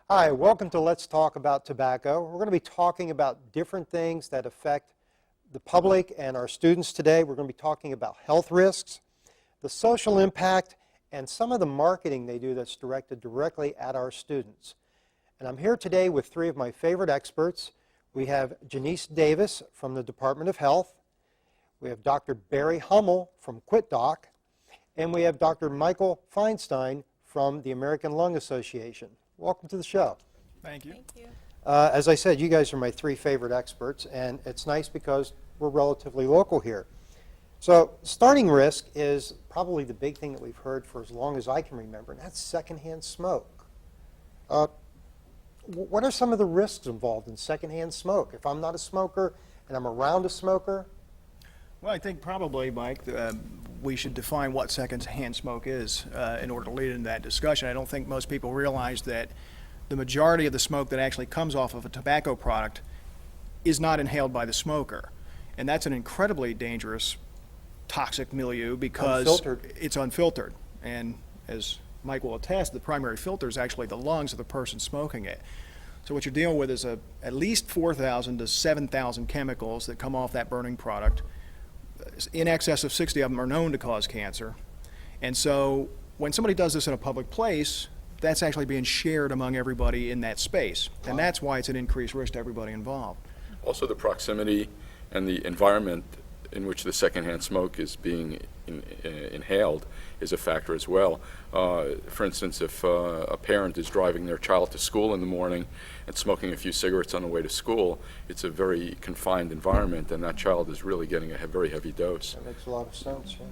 Hi, welcome to Let's Talk About Tobacco. We're going to be talking about different things that affect the public and our students today. We're going to be talking about health risks, the social impact, and some of the marketing they do that's directed directly at our students. And I'm here today with three of my favorite experts. We have Janiece Davis from the Department of Health. We have Dr. Barry Hummel from QuitDoc. And we have Dr. Michael Feinstein from the American Lung Association. Welcome to the show. Thank you. Thank you. As I said, you guys are my three favorite experts, and it's nice because we're relatively local here. So starting risk is probably the big thing that we've heard for as long as I can remember, and that's secondhand smoke. What are some of the risks involved in secondhand smoke? If I'm not a smoker and I'm around a smoker? Well, I think probably, Mike, we should define what secondhand smoke is in order to lead into that discussion. I don't think most people realize that the majority of the smoke that actually comes off of a tobacco product is not inhaled by the smoker. And that's an incredibly dangerous, toxic milieu because it's unfiltered. And as Mike will attest, the primary filter is actually the lungs of the person smoking it. So what you're dealing with is at least 4,000 to 7,000 chemicals that come off that burning product. In excess of 60 of them are known to cause cancer. And so when somebody does this in a public place, that's actually being shared among everybody in that space. Wow. And that's why it's an increased risk to everybody involved. Also the proximity and the environment in which the secondhand smoke is being inhaled is a factor as well. For instance, if a parent is driving their child to school in the morning and smoking a few cigarettes on the way to school, it's a very confined environment, and that child is really getting a very heavy dose. That makes a lot of sense, yeah.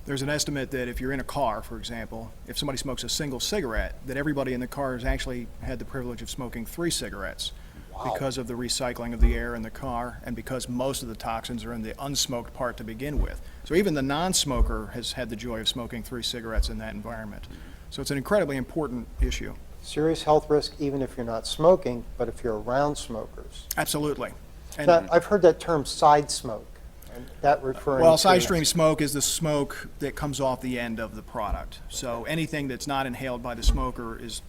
There's an estimate that if you're in a car, for example, if somebody smokes a single cigarette, that everybody in the car has actually had the privilege of smoking 3 cigarettes. Wow. Because of the recycling of the air in the car and because most of the toxins are in the unsmoked part to begin with. So even the non-smoker has had the joy of smoking 3 cigarettes in that environment. So it's an incredibly important issue. Serious health risk even if you're not smoking, but if you're around smokers. Absolutely. And now, I've heard that term side smoke. And that referring well, to side stream smoke is the smoke that comes off the end of the product. So anything that's not inhaled by the smoker is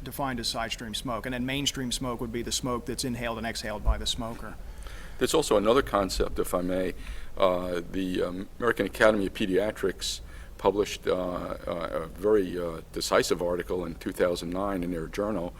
defined as side stream smoke, and then mainstream smoke would be the smoke that's inhaled and exhaled by the smoker. There's also another concept, if I may. The American Academy of Pediatrics published a very decisive article in 2009 in their journal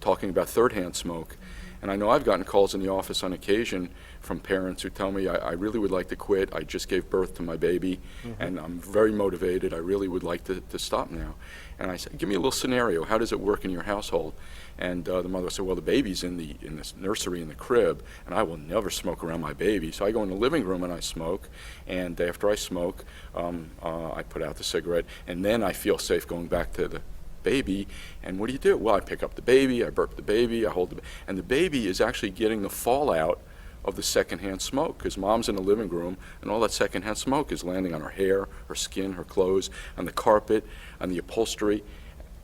talking about third-hand smoke. And I know I've gotten calls in the office on occasion from parents who tell me, I really would like to quit. I just gave birth to my baby, and I'm very motivated. I really would like to stop now. And I said, give me a little scenario. How does it work in your household? And the mother said, well, the baby's in this nursery in the crib, and I will never smoke around my baby. So I go in the living room and I smoke, and after I smoke, I put out the cigarette, and then I feel safe going back to the baby. And what do? Well, I pick up the baby, I burp the baby, I hold the baby, and the baby is actually getting the fallout of the secondhand smoke because mom's in the living room and all that secondhand smoke is landing on her hair, her skin, her clothes, on the carpet, on the upholstery.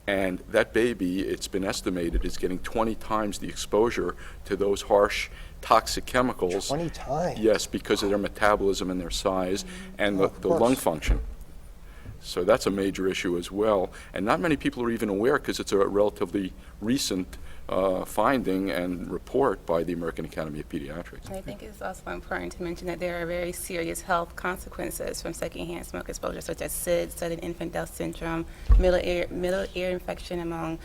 And that baby, it's been estimated, is getting 20 times the exposure to those harsh toxic chemicals. 20 times? Yes, because of their metabolism and their size and the lung function. So that's a major issue as well. And not many people are even aware because it's a relatively recent finding and report by the American Academy of Pediatrics. I think it's also important to mention that there are very serious health consequences from secondhand smoke exposure, such as SIDS, sudden infant death syndrome, middle ear infection among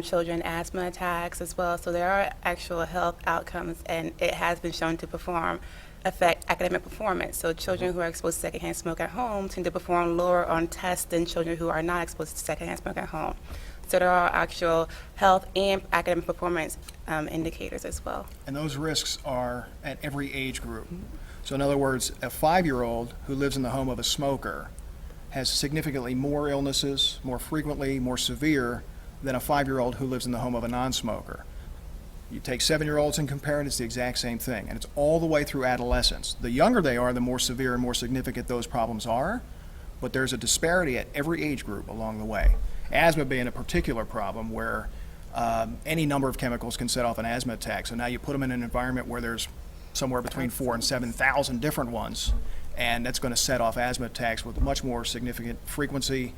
children, asthma attacks as well. So there are actual health outcomes, and it has been shown to affect academic performance. So children who are exposed to secondhand smoke at home tend to perform lower on tests than children who are not exposed to secondhand smoke at home. So there are actual health and academic performance indicators as well. And those risks are at every age group. So in other words, a 5-year-old who lives in the home of a smoker has significantly more illnesses, more frequently, more severe than a 5-year-old who lives in the home of a non-smoker. You take 7-year-olds and compare it, it's the exact same thing. And it's all the way through adolescence. The younger they are, the more severe and more significant those problems are, but there's a disparity at every age group along the way. Asthma being a particular problem where any number of chemicals can set off an asthma attack. So now you put them in an environment where there's somewhere between 4,000 and 7,000 different ones, and that's going to set off asthma attacks with much more significant frequency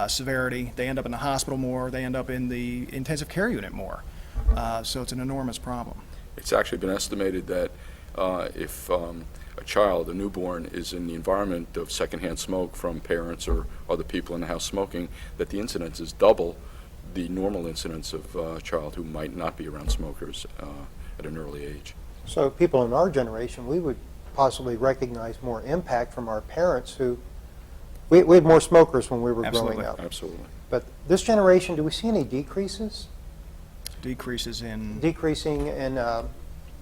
severity. They end up in the hospital more. They end up in the intensive care unit more. So it's an enormous problem. It's actually been estimated that if a child, a newborn, is in the environment of secondhand smoke from parents or other people in the house smoking, that the incidence is double the normal incidence of a child who might not be around smokers at an early age. So people in our generation, we would possibly recognize more impact from our parents who, we had more smokers when we were Absolutely. growing up. Absolutely. But this generation, do we see any decreases? Decreases in... Decreasing in,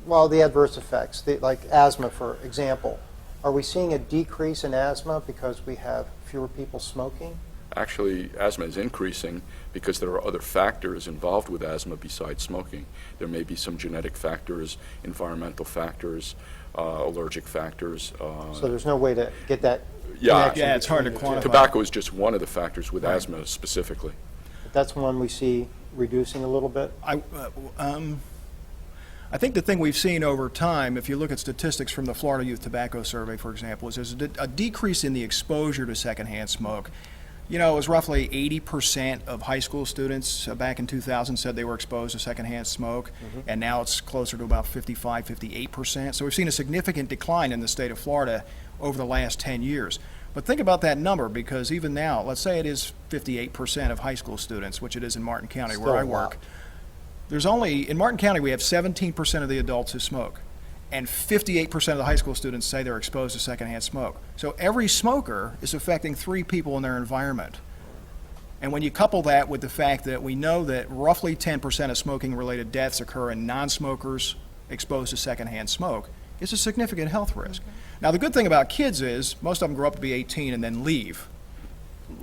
well, the adverse effects, like asthma, for example. Are we seeing a decrease in asthma because we have fewer people smoking? Actually, asthma is increasing because there are other factors involved with asthma besides smoking. There may be some genetic factors, environmental factors, allergic factors. So there's no way to get that Yeah, connection Yeah, it's hard to between the two. quantify. Tobacco is just one of the factors with asthma specifically. But that's one we see reducing a little bit? I think the thing we've seen over time, if you look at statistics from the Florida Youth Tobacco Survey, for example, is there's a decrease in the exposure to secondhand smoke. You know, it was roughly 80% of high school students back in 2000 said they were exposed to secondhand smoke, and now it's closer to about 55, 58%. So we've seen a significant decline in the state of Florida over the last 10 years. But think about that number, because even now, let's say it is 58% of high school students, which it is in Martin County Still where I a lot. work. There's only, in Martin County, we have 17% of the adults who smoke, and 58% of the high school students say they're exposed to secondhand smoke. So every smoker is affecting 3 people in their environment. And when you couple that with the fact that we know that roughly 10% of smoking-related deaths occur in non-smokers exposed to secondhand smoke, it's a significant health risk. Now, the good thing about kids is most of them grow up to be 18 and then leave.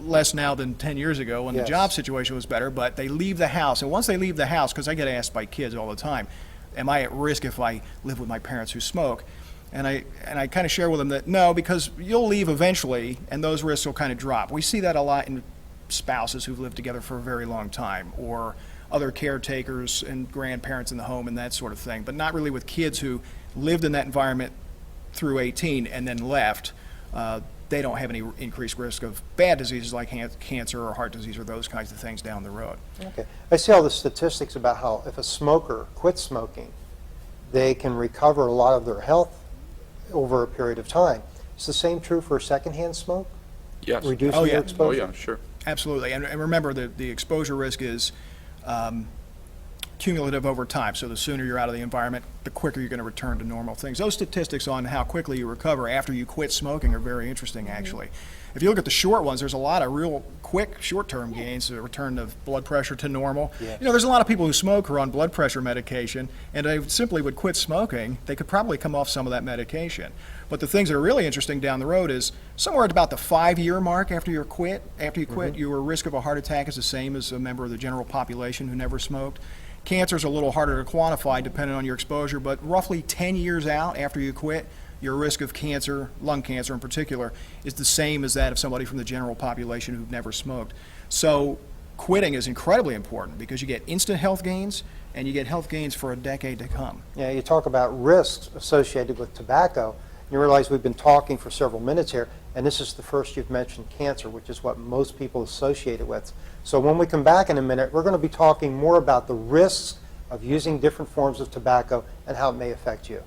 Less now than 10 years ago when Yes. the job situation was better, but they leave the house. And once they leave the house, because I get asked by kids all the time, am I at risk if I live with my parents who smoke? And I kind of share with them that no, because you'll leave eventually and those risks will kind of drop. We see that a lot in spouses who've lived together for a very long time, or other caretakers and grandparents in the home and that sort of thing, but not really with kids who lived in that environment through 18 and then left. They don't have any increased risk of bad diseases like cancer or heart disease or those kinds of things down the road. Okay. I see all the statistics about how if a smoker quits smoking, they can recover a lot of their health over a period of time. Is the same true for secondhand smoke? Yes. Reducing Oh, yeah. your Oh, exposure? yeah, sure. Absolutely. And remember, the exposure risk is cumulative over time. So the sooner you're out of the environment, the quicker you're going to return to normal things. Those statistics on how quickly you recover after you quit smoking are very interesting, actually. If you look at the short ones, there's a lot of real quick short-term gains, a return of blood pressure to normal. Yes. You know, there's a lot of people who smoke who are on blood pressure medication, and they simply would quit smoking. They could probably come off some of that medication. But the things that are really interesting down the road is somewhere at about the 5-year mark after you quit, your risk of a heart attack is the same as a member of the general population who never smoked. Cancer is a little harder to quantify depending on your exposure, but roughly 10 years out after you quit, your risk of cancer, lung cancer in particular, is the same as that of somebody from the general population who've never smoked. So quitting is incredibly important because you get instant health gains and you get health gains for a decade to come. Yeah, you talk about risks associated with tobacco. You realize we've been talking for several minutes here, and this is the first you've mentioned cancer, which is what most people associate it with. So when we come back in a minute, we're going to be talking more about the risks of using different forms of tobacco and how it may affect you.